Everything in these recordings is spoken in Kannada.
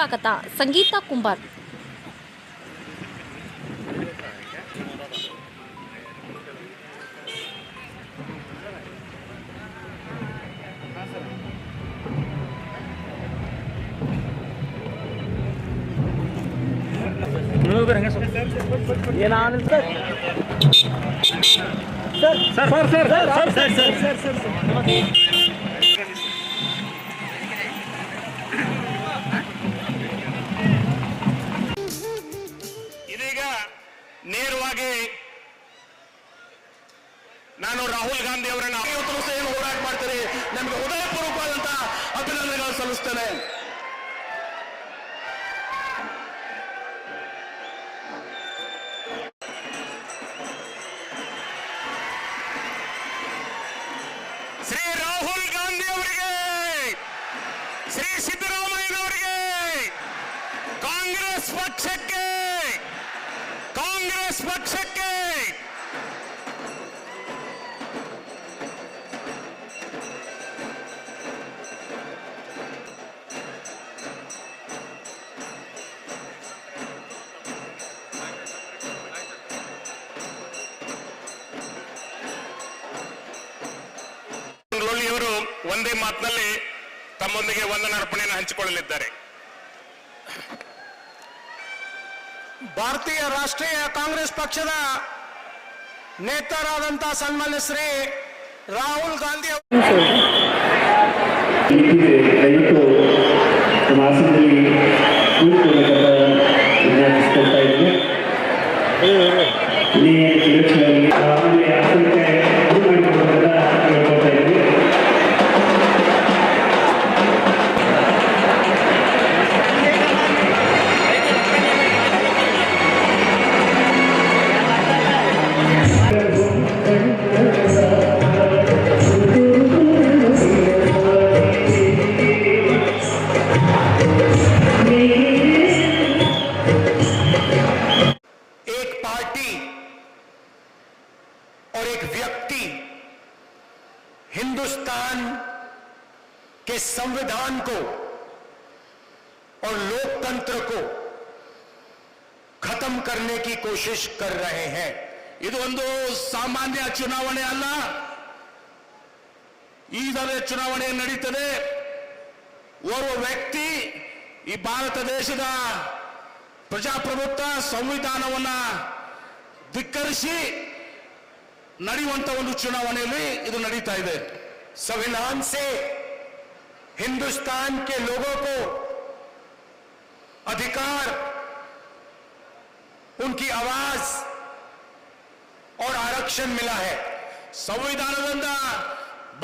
ಸ್ವಾಗತ. ಸಂಗೀತಾ ಕುಂಬಾರ್. ಇದೀಗ ನೇರವಾಗಿ ನಾನು ರಾಹುಲ್ ಗಾಂಧಿ ಅವರನ್ನು ಇವತ್ತು ಏನು ಹೋರಾಟ ಮಾಡ್ತಾರೆ ನಮಗೆ ಹೃದಯಪೂರ್ವಕವಾದಂತಹ ಅಭಿನಂದನೆಗಳು ಸಲ್ಲಿಸ್ತೇನೆ. ಶ್ರೀ ರಾಹುಲ್ ಗಾಂಧಿ ಅವರಿಗೆ, ಶ್ರೀ ಸಿದ್ದರಾಮಯ್ಯನವರಿಗೆ, ಕಾಂಗ್ರೆಸ್ ಪಕ್ಷಕ್ಕೆ ಲೋಳಿಯವರು ಒಂದೇ ಮಾತಿನಲ್ಲಿ ತಮ್ಮೊಂದಿಗೆ ವಂದನಾರ್ಪಣೆಯನ್ನು ಹಂಚಿಕೊಳ್ಳಲಿದ್ದಾರೆ. ಭಾರತೀಯ ರಾಷ್ಟ್ರೀಯ ಕಾಂಗ್ರೆಸ್ ಪಕ್ಷದ ನೇತಾರಾದಂತಹ ಸನ್ಮಾನ್ಯ ಶ್ರೀ ರಾಹುಲ್ ಗಾಂಧಿ ದಯವಿಟ್ಟು ನಮ್ಮ ಆಸನದಲ್ಲಿ ಕೂತ್ಕೊಳ್ಳಬೇಕಂತ ವಿಜ್ಞಾಪಿಸ್ಕೊಳ್ತಾ ಇದ್ದೀನಿ. ಇಲೆಕ್ಷನಲ್ಲಿ ಆಸನಕ್ಕೆ ಮಾಡಿಕೊಡ್ಬೇಕಂತ ಹೇಳ್ಕೊಳ್ತಾ ಇದ್ದೀನಿ. हिंदुस्तान के संविधान को और लोकतंत्र को खत्म करने की कोशिश कर रहे हैं. ಇದು ಒಂದು ಸಾಮಾನ್ಯ ಚುನಾವಣೆ ಅಲ್ಲ. ಈಗಲೇ ಚುನಾವಣೆ ನಡೀತದೆ. ಓರ್ವ ವ್ಯಕ್ತಿ ಈ ಭಾರತ ದೇಶದ ಪ್ರಜಾಪ್ರಭುತ್ವ ಸಂವಿಧಾನವನ್ನ ಧಿಕ್ಕರಿಸಿ ನಡೆಯುವಂತ ಒಂದು ಚುನಾವಣೆಯಲ್ಲಿ ಇದು ನಡೀತಾ ಇದೆ. संविधान से हिंदुस्तान के लोगों को अधिकार, उनकी आवाज और आरक्षण मिला है. ಸಂವಿಧಾನದಿಂದ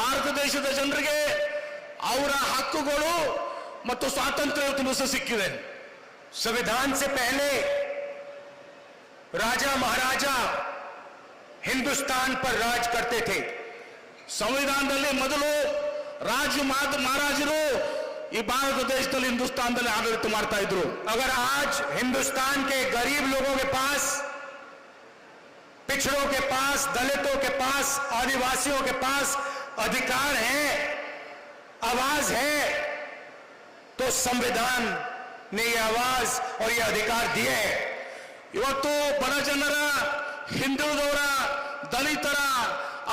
ಭಾರತ ದೇಶದ ಜನರಿಗೆ ಅವರ ಹಕ್ಕುಗಳು ಮತ್ತು ಸ್ವಾತಂತ್ರ್ಯ ಇವತ್ತು ಸಿಕ್ಕಿದೆ. संविधान से पहले राजा महाराजा हिंदुस्तान पर राज करते थे. ಸಂವಿಧಾನದಲ್ಲಿ ಮೊದಲು ಮಹಾರಾಜರು ಈ ಭಾರತ ದೇಶದಲ್ಲಿ ಹಿಂದೂಸ್ತಾನದಲ್ಲಿ ಆಡಳಿತ ಮಾಡ್ತಾ ಇದ್ರು. अगर आज हिंदुस्तान के गरीब लोगों के पास, पिछड़ों के पास, दलितों के पास, आदिवासियों के पास अधिकार है, आवाज है, तो संविधान ने ये आवाज और ये अधिकार दिए हैं. ಇವತ್ತು ಬಡ ಜನರ, ಹಿಂದುಳಿದವರ, ದಲಿತರ,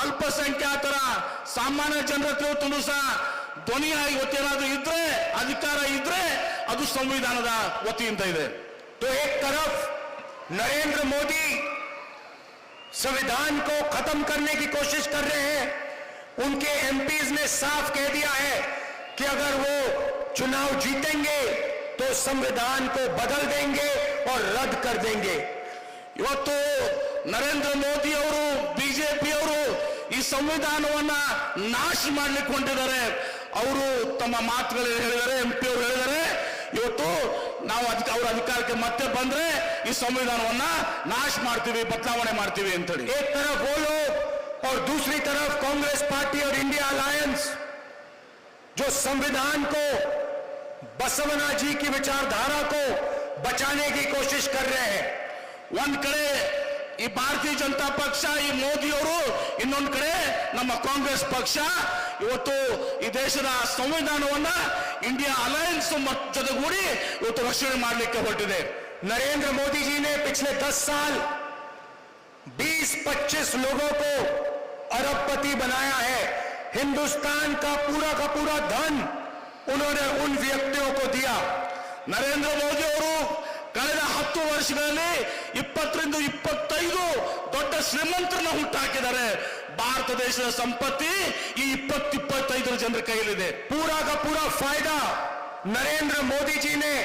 ಅಲ್ಪಸಂಖ್ಯಾತರ, ಸಾಮಾನ್ಯ ಜನರ ಇವತ್ತು ಸಹ ಧ್ವನಿಯಾಗಿ ಇವತ್ತೇನಾದ್ರೂ ಇದ್ರೆ, ಅಧಿಕಾರ ಇದ್ರೆ ಅದು ಸಂವಿಧಾನದ ವತಿಯಿಂದ ಇದೆ. तो एक तरफ नरेंद्र मोदी संविधान को खत्म करने की कोशिश कर रहे हैं. उनके एमपीज ने साफ कह दिया है कि अगर वो चुनाव जीतेंगे तो संविधान को बदल देंगे और रद्द कर देंगे. ಇವತ್ತು ನರೇಂದ್ರ ಮೋದಿ ಅವರು, ಬಿಜೆಪಿ ಅವರು ಈ ಸಂವಿಧಾನವನ್ನ ನಾಶ ಮಾಡ್ಲಿಕ್ಕೆ ಹೊಂಟಿದ್ದಾರೆ. ಅವರು ತಮ್ಮ ಮಾತುಗಳಲ್ಲಿ ಹೇಳಿದ್ದಾರೆ, ಎಂಪಿ ಅವರು ಹೇಳಿದ್ದಾರೆ, ಇವತ್ತು ನಾವು ಅವರ ಅಧಿಕಾರಕ್ಕೆ ಮತ್ತೆ ಬಂದ್ರೆ ಈ ಸಂವಿಧಾನವನ್ನ ನಾಶ ಮಾಡ್ತೀವಿ, ಬದಲಾವಣೆ ಮಾಡ್ತೀವಿ ಅಂತ ಹೇಳಿ. एक तरफ वो लोग और दूसरी तरफ कांग्रेस पार्टी और इंडिया अलायंस जो संविधान को, बसवना जी की विचारधारा को बचाने की कोशिश कर रहे हैं. ಒಂದ್ ಕಡೆ ಈ ಭಾರತೀಯ ಜನತಾ ಪಕ್ಷ, ಈ ಮೋದಿ ಅವರು, ಇನ್ನೊಂದ್ ಕಡೆ ನಮ್ಮ ಕಾಂಗ್ರೆಸ್ ಪಕ್ಷ ಇವತ್ತು ಈ ದೇಶದ ಸಂವಿಧಾನವನ್ನ ಇಂಡಿಯಾ ಅಲಯನ್ಸ್ ಜೊತೆಗೂಡಿ ಇವತ್ತು ರಕ್ಷಣೆ ಮಾಡಲಿಕ್ಕೆ ಹೊರಟಿದೆ. नरेंद्र मोदी जी ने पिछले 10 साल 20-25 लोगों को अरबपति बनाया है. हिंदुस्तान का पूरा धन उन्होंने उन व्यक्तियों को दिया. ನರೇಂದ್ರ ಮೋದಿ ಅವರು ಕಳೆದ 10 ವರ್ಷಗಳಲ್ಲಿ 20ರಿಂದ 25 ದೊಡ್ಡ ಶ್ರೀಮಂತರನ್ನ ಹುಟ್ಟಾಕಿದ್ದಾರೆ. ಭಾರತ ದೇಶದ ಸಂಪತ್ತಿ ಈ 20-25 ಜನರ ಕೈಯಲ್ಲಿದೆ. पूरा का पूरा फायदा नरेंद्र मोदी जी ने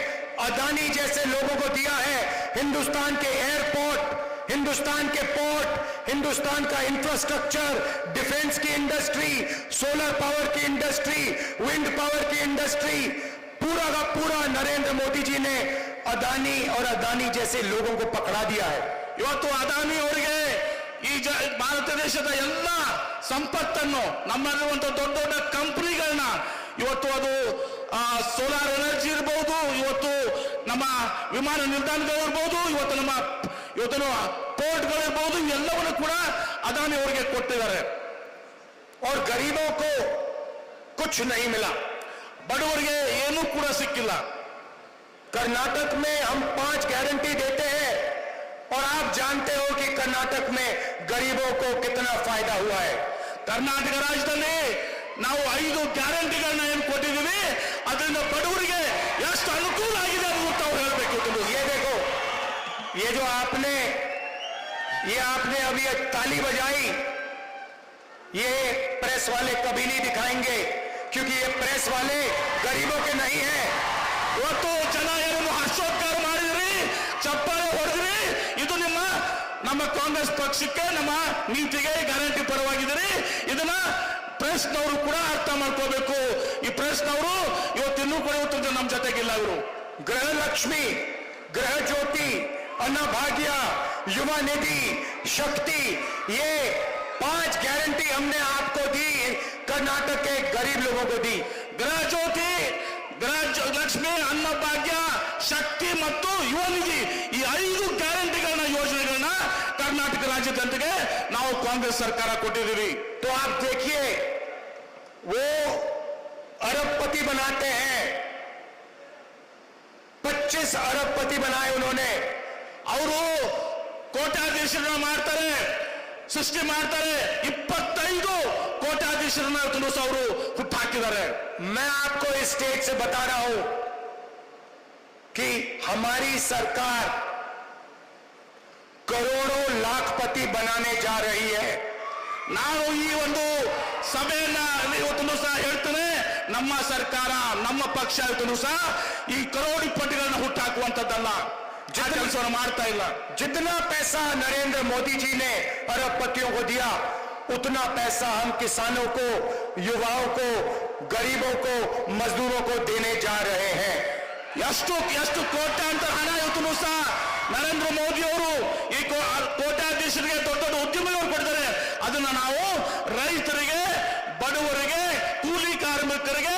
अदानी जैसे लोगों को दिया है. हिंदुस्तान के एयरपोर्ट, हिंदुस्तान के पोर्ट, हिंदुस्तान का इंफ्रास्ट्रक्चर, डिफेंस की इंडस्ट्री, सोलर पावर की इंडस्ट्री, विंड पावर की इंडस्ट्री, पूरा का पूरा नरेंद्र मोदी जी ने अदानी और अदानी जैसे लोगों को पकड़ा दिया है. ಇವತ್ತು ಅದಾನಿ ಅವರಿಗೆ ಈ ಭಾರತ ದೇಶದ ಎಲ್ಲ ಸಂಪತ್ತನ್ನು ನಮ್ಮಲ್ಲಿರುವಂತಹ ದೊಡ್ಡ ದೊಡ್ಡ ಕಂಪನಿಗಳನ್ನ ಇವತ್ತು ಅದು ಸೋಲಾರ್ ಎನರ್ಜಿ ಇರಬಹುದು, ಇವತ್ತು ನಮ್ಮ ವಿಮಾನ ನಿಲ್ದಾಣಗಳಿರ್ಬೋದು, ಇವತ್ತು ಪೋರ್ಟ್ಗಳಿರ್ಬೋದು, ಇವೆಲ್ಲವನ್ನು ಕೂಡ ಅದಾನಿ ಅವರಿಗೆ ಕೊಟ್ಟಿದ್ದಾರೆ. और गरीबों को कुछ नहीं मिला. ಬಡವರಿಗೆ ಏನೂ ಕೂಡ ಸಿಕ್ಕಿಲ್ಲ. कर्नाटक में हम 5 गारंटी देते हैं और आप जानते हो कि कर्नाटक में गरीबों को कितना फायदा हुआ है. ಕರ್ನಾಟಕ ರಾಜ್ಯದಲ್ಲಿ ನಾವು 5 ಗ್ಯಾರಂಟಿಗಳನ್ನ ಏನು ಕೊಟ್ಟಿದ್ದೀವಿ, ಅದರಿಂದ ಬಡವರಿಗೆ ಎಷ್ಟು ಅನುಕೂಲ ಆಗಿದೆ ಅಂತ ತಾವು ಹೇಳಬೇಕು. ये देखो, ये जो आपने अभी ताली बजाई, ये प्रेस वाले कभी नहीं दिखाएंगे क्योंकि ये प्रेस वाले गरीबों के नहीं है. ಇವತ್ತು ಜನ ಏನನ್ನು ಹರ್ಷೋದ್ಗಾರ ಮಾಡಿದ್ರಿ, ಚಪ್ಪಾಳೆ ಹೊಡೆದ್ರಿ, ಇದು ನಮ್ಮ ಕಾಂಗ್ರೆಸ್ ಪಕ್ಷಕ್ಕೆ, ನಮ್ಮ ನೀತಿಗೆ ಗ್ಯಾರಂಟಿ ಪರವಾಗಿದ್ದೀರಿ. ಇದನ್ನ ಪ್ರೆಸ್ನವರು ಕೂಡ ಅರ್ಥ ಮಾಡ್ಕೋಬೇಕು. ಈ ಪ್ರೆಸ್ನವರು ಇವತ್ತಿನ್ನೂ ಕೂಡ ಇವತ್ತು ನಮ್ಮ ಜೊತೆಗಿಲ್ಲ. ಇವರು गृह लक्ष्मी, गृह ज्योति, अन्नभाग्य, युवा निधि, शक्ति, ये 5 गारंटी हमने आपको दी, कर्नाटक के गरीब लोगों को दी. ಗೃಹ ಜ್ಯೋತಿ, ಗೃಹ ಲಕ್ಷ್ಮಿ, ಅನ್ನಭಾಗ್ಯ, ಶಕ್ತಿ ಮತ್ತು ಯುವ ನಿಧಿ, ಈ 5 ಗ್ಯಾರಂಟಿಗಳನ್ನ, ಯೋಜನೆಗಳನ್ನ ಕರ್ನಾಟಕ ರಾಜ್ಯ ಜನತೆಗೆ ನಾವು ಕಾಂಗ್ರೆಸ್ ಸರ್ಕಾರ ಕೊಟ್ಟಿದ್ದೀವಿ. तो आप देखिए, वो अरबपति बनाते हैं, 25 अरबपति बनाए उन्होंने. ಅವರು ಕೋಟ್ಯಾಧೀಶರನ್ನ ಮಾಡ್ತಾರೆ, ಸೃಷ್ಟಿ ಮಾಡ್ತಾರೆ. 25 ಕೋಟ್ಯಾಧೀಶರನ್ನ ಅವರು ಹುಟ್ಟಾಕಿದ್ದಾರೆ. मैं आपको इस स्टेज से बता रहा हूं कि हमारी सरकार करोड़ों लाखपति बनाने जा रही है. ನಾನು ಈ ಒಂದು ಸಭೆಯನ್ನ ಇವತ್ತು ಸಹ ಹೇಳ್ತೇನೆ, ನಮ್ಮ ಸರ್ಕಾರ, ನಮ್ಮ ಪಕ್ಷ ಇವತ್ತು ಸಹ ಈ ಕರೋಡಿಪತಿಗಳನ್ನ ಹುಟ್ಟಾಕುವಂತದ್ದಲ್ಲ, ಕೆಲಸವನ್ನು ಮಾಡ್ತಾ ಇಲ್ಲ. जितना पैसा नरेंद्र मोदी जी ने अरबपतियों को दिया, उतना पैसा हम किसानों को, युवाओं को, गरीबों को, मजदूरों को देने जा रहे हैं. ಎಷ್ಟು ಕೋಟ್ಯಾಂತರ ಹಣ ಇವತ್ತು ಸಹ ನರೇಂದ್ರ ಮೋದಿ ಅವರು ಈ ಕೋಟ್ಯಾಧೀಶರಿಗೆ, ದೊಡ್ಡ ದೊಡ್ಡ ಉದ್ಯಮಿಗಳು ಕೊಡ್ತಾರೆ. ಅದನ್ನ ನಾವು ರೈತರಿಗೆ, ಬಡವರಿಗೆ, ಕೂಲಿ ಕಾರ್ಮಿಕರಿಗೆ,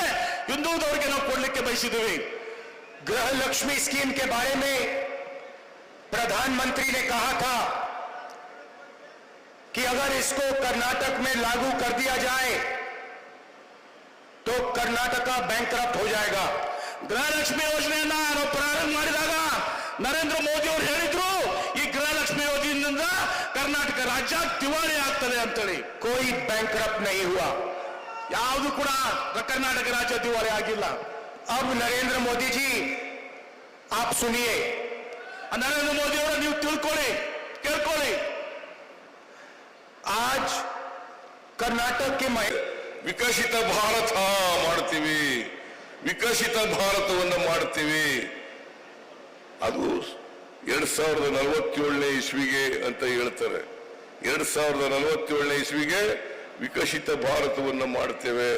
ಹಿಂದುಳಿದವರಿಗೆ ನಾವು ಕೊಡ್ಲಿಕ್ಕೆ ಬಯಸಿದ್ದೀವಿ. गृह लक्ष्मी स्कीम के बारे में प्रधानमंत्री ने कहा था कि अगर इसको कर्नाटक में लागू कर दिया जाए तो कर्नाटका बैंकरप्ट हो जाएगा. ಗೃಹಲಕ್ಷ್ಮಿ ಯೋಜನೆಯನ್ನ ನಾವು ಪ್ರಾರಂಭ ಮಾಡಿದಾಗ ನರೇಂದ್ರ ಮೋದಿ ಅವರು ಹೇಳಿದ್ರು, ಈ ಗೃಹಲಕ್ಷ್ಮಿ ಯೋಜನೆಯಿಂದ ಕರ್ನಾಟಕ ರಾಜ್ಯ ದಿವಾಳಿ ಆಗ್ತದೆ ಅಂತೇಳಿ. कोई बैंकरप्ट नहीं हुआ. ಯಾವುದು ಕೂಡ ಕರ್ನಾಟಕ ರಾಜ್ಯ ದಿವಾಳಿ ಆಗಿಲ್ಲ. अब नरेंद्र मोदी जी, आप सुनिए, ನರೇಂದ್ರ ಮೋದಿ ಅವರು ನೀವು ತಿಳ್ಕೊಳ್ಳಿ, ಕೇಳ್ಕೊಳ್ಳಿ. आज कर्नाटक के ವಿಕಸಿತ ಭಾರತ ಮಾಡ್ತೀವಿ, ವಿಕಸಿತ ಭಾರತವನ್ನು ಮಾಡ್ತೀವಿ. ಅದು 2047ನೇ ಇಸ್ವಿಗೆ ಅಂತ ಹೇಳ್ತಾರೆ. 2047ನೇ ಇಸ್ವಿಗೆ ವಿಕಸಿತ ಭಾರತವನ್ನು ಮಾಡ್ತೇವೆ.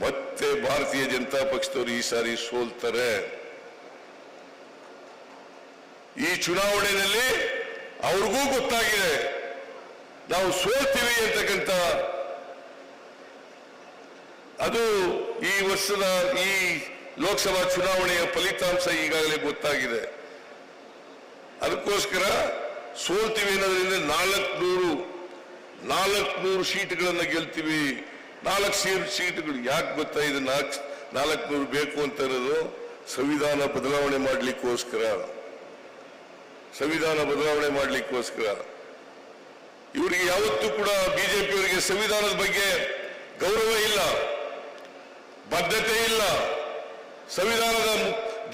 ಮತ್ತೆ ಭಾರತೀಯ ಜನತಾ ಪಕ್ಷದವರು ಈ ಸಾರಿ ಸೋಲ್ತಾರೆ. ಈ ಚುನಾವಣೆಯಲ್ಲಿ ಅವ್ರಿಗೂ ಗೊತ್ತಾಗಿದೆ ನಾವು ಸೋಲ್ತೀವಿ ಅಂತಕ್ಕಂಥ. ಅದು ಈ ವರ್ಷದ ಈ ಲೋಕಸಭಾ ಚುನಾವಣೆಯ ಫಲಿತಾಂಶ ಈಗಾಗಲೇ ಗೊತ್ತಾಗಿದೆ. ಅದಕ್ಕೋಸ್ಕರ ಸೋಲ್ತೀವಿ ಅನ್ನೋದ್ರಿಂದ 400 ಸೀಟ್ಗಳನ್ನು ಗೆಲ್ತೀವಿ, 4 ಸೀಟುಗಳು ಯಾಕೆ ಗೊತ್ತಾ? ಇದು 400 ಬೇಕು ಅಂತ ಇರೋದು ಸಂವಿಧಾನ ಬದಲಾವಣೆ ಮಾಡಲಿಕ್ಕೋಸ್ಕರ. ಸಂವಿಧಾನ ಬದಲಾವಣೆ ಮಾಡಲಿಕ್ಕೋಸ್ಕರ. ಇವರಿಗೆ ಯಾವತ್ತೂ ಕೂಡ ಬಿಜೆಪಿಯವರಿಗೆ ಸಂವಿಧಾನದ ಬಗ್ಗೆ ಗೌರವ ಇಲ್ಲ, ಬದ್ಧತೆ ಇಲ್ಲ, ಸಂವಿಧಾನದ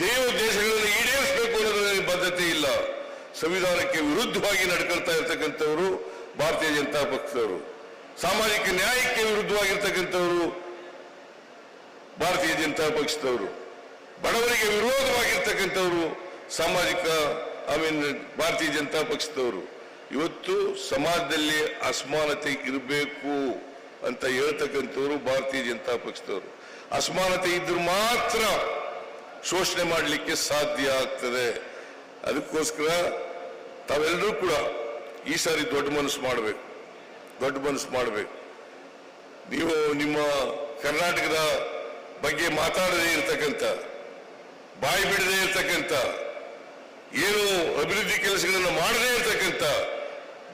ಧ್ಯೇಯೋದ್ದೇಶಗಳನ್ನು ಈಡೇರಿಸಬೇಕು ಅನ್ನೋದ್ರಲ್ಲಿ ಬದ್ಧತೆ ಇಲ್ಲ. ಸಂವಿಧಾನಕ್ಕೆ ವಿರುದ್ಧವಾಗಿ ನಡ್ಕೊಳ್ತಾ ಇರ್ತಕ್ಕಂಥವರು ಭಾರತೀಯ ಜನತಾ ಪಕ್ಷದವರು. ಸಾಮಾಜಿಕ ನ್ಯಾಯಕ್ಕೆ ವಿರುದ್ಧವಾಗಿರ್ತಕ್ಕಂಥವರು ಭಾರತೀಯ ಜನತಾ ಪಕ್ಷದವರು. ಬಡವರಿಗೆ ವಿರೋಧವಾಗಿರ್ತಕ್ಕಂಥವರು ಭಾರತೀಯ ಜನತಾ ಪಕ್ಷದವರು. ಇವತ್ತು ಸಮಾಜದಲ್ಲಿ ಅಸಮಾನತೆ ಇರಬೇಕು ಅಂತ ಹೇಳ್ತಕ್ಕಂಥವ್ರು ಭಾರತೀಯ ಜನತಾ ಪಕ್ಷದವರು. ಅಸಮಾನತೆ ಇದ್ರೂ ಮಾತ್ರ ಶೋಷಣೆ ಮಾಡಲಿಕ್ಕೆ ಸಾಧ್ಯ ಆಗ್ತದೆ. ಅದಕ್ಕೋಸ್ಕರ ತಾವೆಲ್ಲರೂ ಕೂಡ ಈ ಸಾರಿ ದೊಡ್ಡ ಮನಸ್ಸು ಮಾಡಬೇಕು, ದೊಡ್ಡ ಮನಸ್ಸು ಮಾಡಬೇಕು. ನೀವು ನಿಮ್ಮ ಕರ್ನಾಟಕದ ಬಗ್ಗೆ ಮಾತಾಡದೇ ಇರತಕ್ಕಂಥ, ಬಾಯಿ ಬಿಡದೇ ಇರತಕ್ಕಂಥ, ಏನು ಅಭಿವೃದ್ಧಿ ಕೆಲಸಗಳನ್ನು ಮಾಡದೇ ಇರತಕ್ಕಂಥ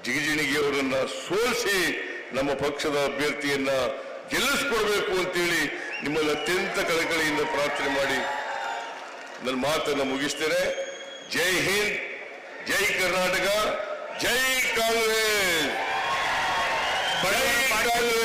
ಜಿಗಜಿಣಗಿ ಅವರನ್ನ ಸೋಲಿಸಿ ನಮ್ಮ ಪಕ್ಷದ ಅಭ್ಯರ್ಥಿಯನ್ನ ಗೆಲ್ಲಿಸ್ಕೊಡ್ಬೇಕು ಅಂತೇಳಿ ನಿಮ್ಮಲ್ಲಿ ಅತ್ಯಂತ ಕಳಕಳಿಯಿಂದ ಪ್ರಾರ್ಥನೆ ಮಾಡಿ ನನ್ನ ಮಾತನ್ನು ಮುಗಿಸ್ತೇನೆ. ಜೈ ಹಿಂದ್, ಜೈ ಕರ್ನಾಟಕ, ಜೈ ಕಾಂಗ್ರೆಸ್, ಜೈ ಕಾಂಗ್ರೆಸ್.